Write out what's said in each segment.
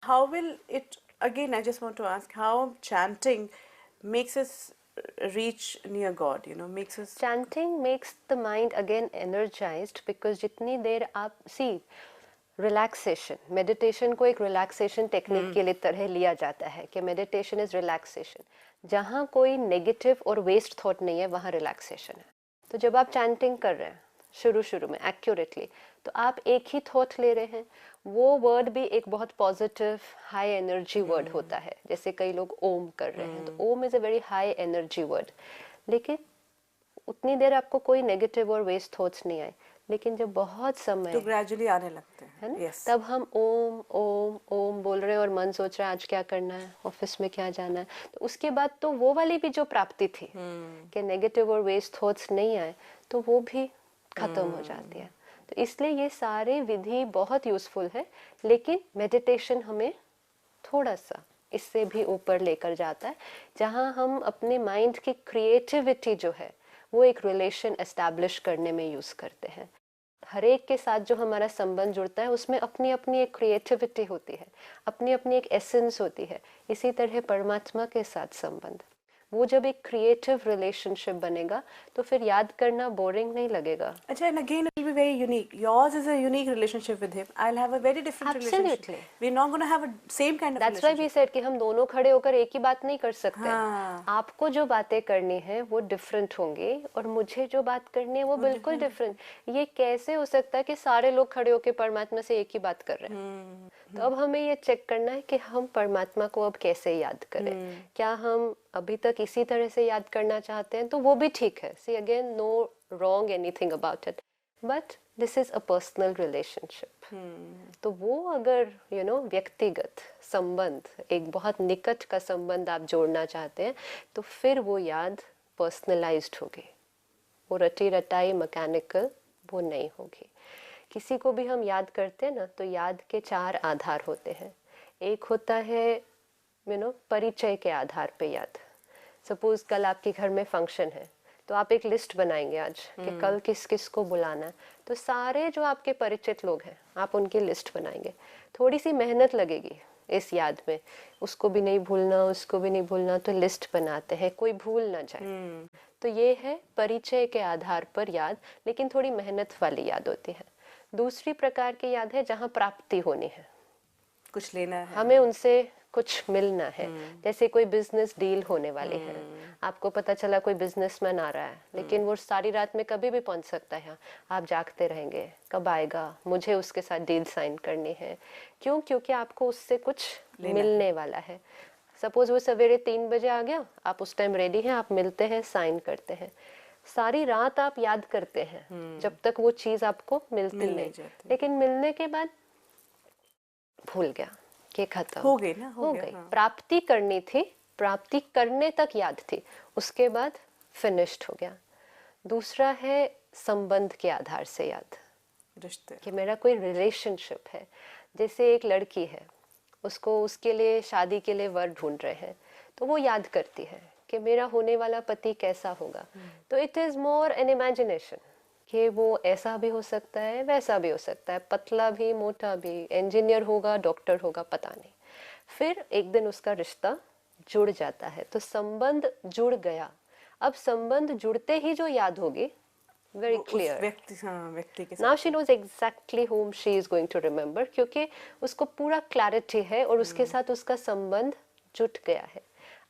How will it, again, I just want to ask, how chanting makes us reach near God, makes us. Chanting makes the mind again energized, because जितनी देर आप relaxation, meditation को एक relaxation technique के लिए तरह लिया जाता है कि मेडिटेशन इज रिलैक्सेशन। जहाँ कोई नेगेटिव और वेस्ट थॉट नहीं है वहाँ रिलैक्सेशन है। तो जब आप चैंटिंग कर रहे हैं शुरू शुरू में एक्यूरेटली, तो आप एक ही थॉट ले रहे हैं। वो वर्ड भी एक बहुत पॉजिटिव हाई एनर्जी वर्ड होता है, जैसे कई लोग ओम कर रहे हैं, तो Om is a very high energy word, लेकिन उतनी देर आपको कोई नेगेटिव और वेस्ट थॉट्स नहीं आए। लेकिन जब बहुत समय तो ग्रेजुअली आने लगते हैं, है ना, yes. तब हम ओम ओम ओम बोल रहे हैं और मन सोच रहा है आज क्या करना है, ऑफिस में क्या जाना है, तो उसके बाद तो वो वाली भी जो प्राप्ति थी कि नेगेटिव और वेस्ट थॉट्स नहीं आए, तो वो भी खत्म हो जाती है। तो इसलिए ये सारे विधि बहुत यूजफुल है, लेकिन मेडिटेशन हमें थोड़ा सा इससे भी ऊपर लेकर जाता है, जहाँ हम अपने माइंड की क्रिएटिविटी जो है वो एक रिलेशन एस्टैब्लिश करने में यूज करते हैं। हर एक के साथ जो हमारा संबंध जुड़ता है उसमें अपनी अपनी एक क्रिएटिविटी होती है, अपनी अपनी एक एसेंस होती है। इसी तरह परमात्मा के साथ संबंध, वो जब एक क्रिएटिव रिलेशनशिप बनेगा तो फिर याद करना बोरिंग नहीं लगेगा। अच्छा, and again it will be very unique. Yours is a unique relationship with him. I'll have a very different relationship. Absolutely. We're not going to have a same kind of That's why we relationship. said कि हम दोनों खड़े होकर एक ही बात नहीं कर सकते। हाँ. आपको जो बातें करनी है वो डिफरेंट होंगी और मुझे जो बात करनी है वो बिल्कुल डिफरेंट। ये कैसे हो सकता है कि सारे लोग खड़े होकर परमात्मा से एक ही बात कर रहे हैं? तो अब हमें ये चेक करना है कि हम परमात्मा को अब कैसे याद करें। क्या हम अभी तक इसी तरह से याद करना चाहते हैं तो वो भी ठीक है। See again, no wrong anything about it, but this is a personal relationship. तो वो अगर व्यक्तिगत संबंध, एक बहुत निकट का संबंध आप जोड़ना चाहते हैं, तो फिर वो याद पर्सनलाइज्ड होगी, वो रटी रटाई मैकेनिकल वो नहीं होगी। किसी को भी हम याद करते हैं ना, तो याद के 4 आधार होते हैं। एक होता है परिचय के आधार पे याद। सपोज कल आपके घर में फंक्शन है, तो आप एक लिस्ट बनाएंगे आज कि कल किस किस को बुलाना है, तो सारे जो आपके परिचित लोग हैं आप उनकी लिस्ट बनाएंगे। थोड़ी सी मेहनत लगेगी इस याद में, उसको भी नहीं भूलना उसको भी नहीं भूलना, तो लिस्ट बनाते हैं कोई भूल ना जाए। तो ये है परिचय के आधार पर याद, लेकिन थोड़ी मेहनत वाली याद होती है। दूसरी प्रकार की याद है जहाँ प्राप्ति होनी है, कुछ लेना है, हमें उनसे कुछ मिलना है। जैसे कोई बिजनेस डील होने वाली है, आपको पता चला कोई बिजनेसमैन आ रहा है, लेकिन वो सारी रात में कभी भी पहुंच सकता है। आप जागते रहेंगे कब आएगा, मुझे उसके साथ डील साइन करनी है। क्यों? क्योंकि आपको उससे कुछ मिलने वाला है। सपोज वो सवेरे 3 बजे आ गया, आप उस टाइम रेडी हैं, आप मिलते हैं, साइन करते हैं। सारी रात आप याद करते हैं जब तक वो चीज आपको मिलती नहीं, लेकिन मिलने के बाद भूल गया कि खत्म हो गई ना, हो गई। प्राप्ति करनी थी, प्राप्ति करने तक याद थी, उसके बाद फिनिश्ड हो गया। दूसरा है संबंध के आधार से याद, रिश्ते, कि मेरा कोई रिलेशनशिप है। जैसे एक लड़की है, उसको उसके लिए शादी के लिए वर ढूंढ रहे हैं, तो वो याद करती है कि मेरा होने वाला पति कैसा होगा। तो it is more N imagination कि वो ऐसा भी हो सकता है वैसा भी हो सकता है, पतला भी मोटा भी, इंजीनियर होगा डॉक्टर होगा, पता नहीं। फिर एक दिन उसका रिश्ता जुड़ जाता है, तो संबंध जुड़ गया। अब संबंध जुड़ते ही जो याद होगी, very clear, व्यक्ति के now she knows exactly whom she is going to remember, क्योंकि उसको पूरा क्लैरिटी है और उसके साथ उसका संबंध जुट गया है।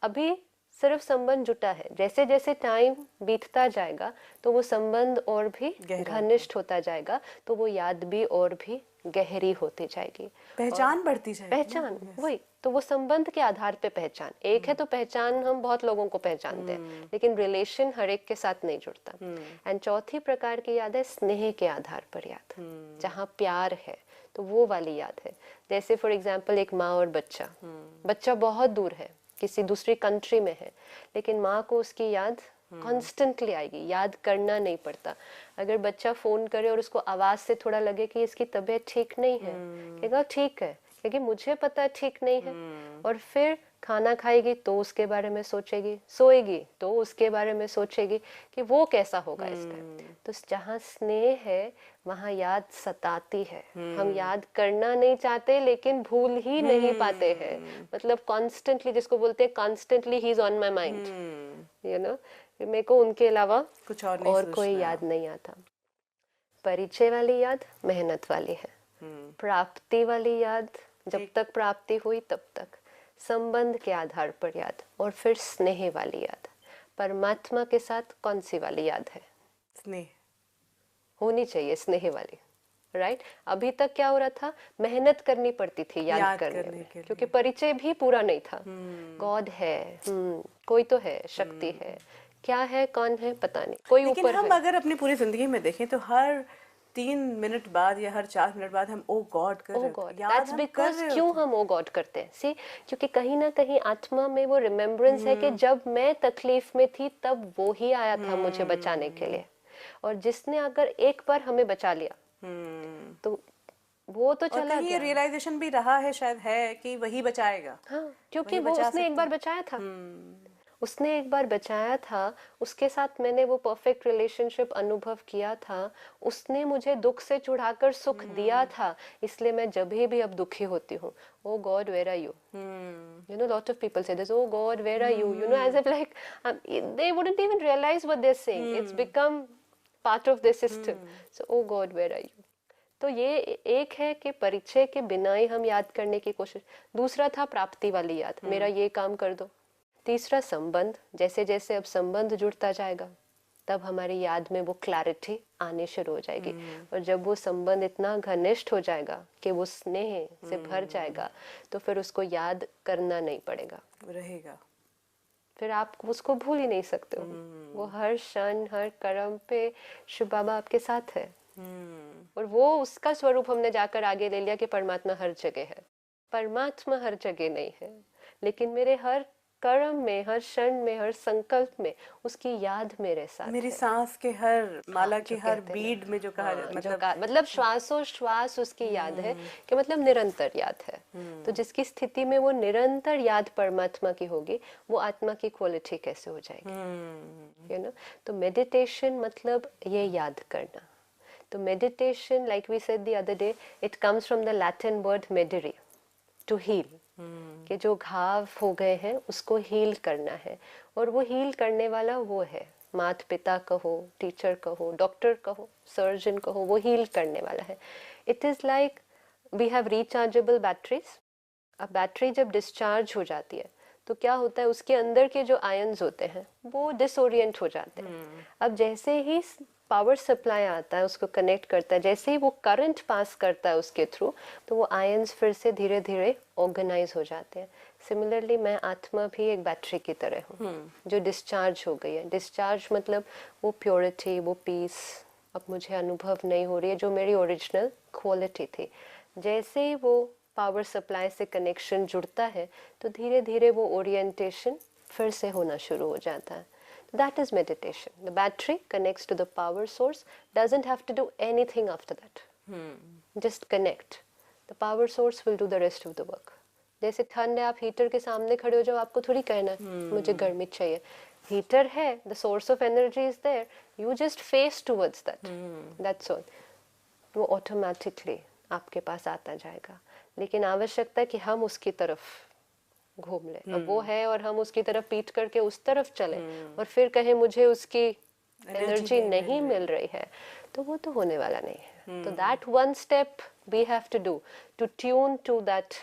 अभी सिर्फ संबंध जुटा है, जैसे जैसे टाइम बीतता जाएगा तो वो संबंध और भी घनिष्ठ होता जाएगा, तो वो याद भी और भी गहरी होती जाएगी, पहचान बढ़ती जाएगी। पहचान वही, तो वो संबंध के आधार पे पहचान एक है। तो पहचान हम बहुत लोगों को पहचानते हैं, लेकिन रिलेशन हर एक के साथ नहीं जुड़ता। एंड चौथी प्रकार की याद है स्नेह के आधार पर याद, जहाँ प्यार है, तो वो वाली याद है। जैसे फॉर एग्जाम्पल एक माँ और बच्चा, बच्चा बहुत दूर है, किसी दूसरी कंट्री में है, लेकिन माँ को उसकी याद कॉन्स्टेंटली आएगी, याद करना नहीं पड़ता। अगर बच्चा फोन करे और उसको आवाज से थोड़ा लगे कि इसकी तबीयत ठीक नहीं है, कहेगा ठीक है, क्योंकि मुझे पता है ठीक नहीं है, और फिर खाना खाएगी तो उसके बारे में सोचेगी, सोएगी तो उसके बारे में सोचेगी कि वो कैसा होगा इस टाइम। तो जहाँ स्नेह है वहाँ याद सताती है। हम याद करना नहीं चाहते लेकिन भूल ही नहीं पाते हैं। मतलब कॉन्स्टेंटली, जिसको बोलते हैं constantly he is on my mind, you know, मेरे को उनके अलावा कुछ और नहीं और कोई सोचना। याद नहीं आता। परिचय वाली याद मेहनत वाली है, प्राप्ति वाली याद जब तक प्राप्ति हुई तब तक, संबंध के आधार पर याद, और फिर स्नेह वाली याद। परमात्मा के साथ कौन सी वाली याद है? स्नेह होनी चाहिए, स्नेह वाली, राइट। अभी तक क्या हो रहा था, मेहनत करनी पड़ती थी याद करने में, के लिए। क्योंकि परिचय भी पूरा नहीं था। गॉड है, कोई तो है, शक्ति है, क्या है, कौन है, पता नहीं, कोई लेकिन ऊपर हम है। अगर अपनी पूरी जिंदगी में देखें तो हर 3 मिनट बाद या हर 4 मिनट बाद हम ओ गॉड कर ओ रहे होते गॉड, हैं, याद दैट्स हम कर बिकॉज रहे क्यों होते हैं। हम ओ गॉड करते हैं? सी, क्योंकि कहीं ना कहीं आत्मा में वो रिमेम्बरेंस है कि जब मैं तकलीफ में थी तब वो ही आया था मुझे बचाने के लिए। और जिसने अगर एक बार हमें बचा लिया तो वो तो और चला कहीं ये गया। रियलाइजेशन भी रहा है शायद, है कि वही बचाएगा, हाँ, क्योंकि वही वो बचा उसने एक सकता बार है। बचाया था, उसने एक बार बचाया था, उसके साथ मैंने वो परफेक्ट रिलेशनशिप अनुभव किया था, उसने मुझे दुख से छुड़ाकर सुख दिया था, इसलिए मैं जब भी अब दुखी होती हूँ, oh god where are you, you know, lot of people say this, oh god where are you, you know, as if like they wouldn't even realize what they're saying. It's become part of their system. So oh god where are you. तो ये एक है कि परिचय के बिना ही हम याद करने की कोशिश। दूसरा था प्राप्ति वाली याद, मेरा ये काम कर दो। तीसरा संबंध, जैसे जैसे अब संबंध जुड़ता जाएगा तब हमारी याद में वो क्लैरिटी आनी शुरू हो जाएगी। और जब वो संबंध इतना घनिष्ठ हो जाएगा कि वो स्नेह से भर जाएगा तो फिर उसको याद करना नहीं पड़ेगा, रहेगा। फिर आप उसको भूल ही नहीं सकते हो। वो हर क्षण हर कर्म पे शिव बाबा आपके साथ है। और वो उसका स्वरूप हमने जाकर आगे ले लिया कि परमात्मा हर जगह है। परमात्मा हर जगह नहीं है, लेकिन मेरे हर कर्म में, हर क्षण में, हर संकल्प में उसकी याद मेरे साथ मेरी है। सांस के हर माला हाँ, की जो हर कहते हैं बीड में जो कहा जाता, मतलब श्वासोश्वास उसकी याद है, कि मतलब निरंतर याद है। तो जिसकी स्थिति में वो निरंतर याद परमात्मा की होगी, वो आत्मा की क्वालिटी कैसे हो जाएगी, यू नो। तो मेडिटेशन मतलब ये याद करना। तो meditation, like we said the other day, it comes from the Latin word mederi, to heal, कि जो घाव हो गए हैं उसको हील करना है। और वो हील करने वाला वो है, माता पिता कहो, टीचर कहो, डॉक्टर कहो, सर्जन कहो, वो हील करने वाला है। It is like we have rechargeable batteries. अब बैटरी जब डिस्चार्ज हो जाती है तो क्या होता है, उसके अंदर के जो आयन्स होते हैं वो डिसोरिएंट हो जाते हैं। अब जैसे ही पावर सप्लाई आता है, उसको कनेक्ट करता है, जैसे ही वो करंट पास करता है उसके थ्रू, तो वो आयन्स फिर से धीरे धीरे ऑर्गेनाइज हो जाते हैं। सिमिलरली मैं आत्मा भी एक बैटरी की तरह हूँ जो डिस्चार्ज हो गई है। डिस्चार्ज मतलब वो प्योरिटी, वो पीस अब मुझे अनुभव नहीं हो रही है जो मेरी ओरिजिनल क्वालिटी थी। जैसे ही वो पावर सप्लाई से कनेक्शन जुड़ता है तो धीरे धीरे वो ओरिएंटेशन फिर से होना शुरू हो जाता है। That is meditation. The battery connects to the power source, doesn't have to do anything after that. Just connect. The power source will do the rest of the work. जैसे ठंड है, आप हीटर के सामने खड़े हो जाओ, आपको थोड़ी कहना है मुझे गर्मी चाहिए। हीटर है, the source of energy is there. You just face towards that. That's all. वो automatically आपके पास आता जाएगा। लेकिन आवश्यकता है कि हम उसकी तरफ घूम ले। अब वो है और हम उसकी तरफ पीट करके उस तरफ चले और फिर कहें मुझे उसकी एनर्जी नहीं मिल रही है, तो वो तो होने वाला नहीं है। तो that one step we have to do to tune to that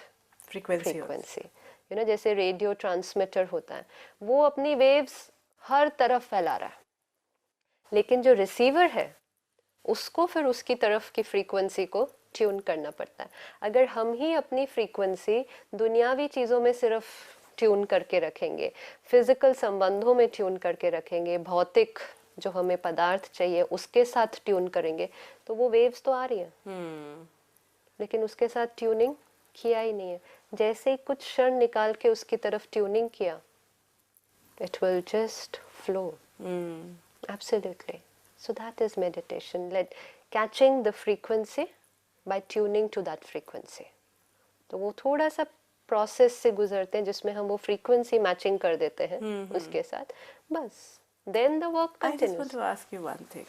frequency. You know, जैसे रेडियो ट्रांसमीटर होता है, वो अपनी वेव्स हर तरफ फैला रहा है, लेकिन जो रिसीवर है उसको फिर उसकी तरफ की फ्रीक्वेंसी को ट्यून करना पड़ता है। अगर हम ही अपनी फ्रीक्वेंसी दुनियावी चीज़ों में सिर्फ ट्यून करके रखेंगे, फिजिकल संबंधों में ट्यून करके रखेंगे, भौतिक जो हमें पदार्थ चाहिए उसके साथ ट्यून करेंगे, तो वो वेव्स तो आ रही हैं लेकिन उसके साथ ट्यूनिंग किया ही नहीं है। जैसे ही कुछ क्षण निकाल के उसकी तरफ ट्यूनिंग किया, it will just flow. Absolutely. So that is meditation, catching the frequency by tuning to that frequency. तो वो थोड़ा सा प्रोसेस से गुजरते हैं जिसमें हम वो फ्रीक्वेंसी मैचिंग कर देते हैं उसके साथ, बस then the work I just want continues. to ask you one thing.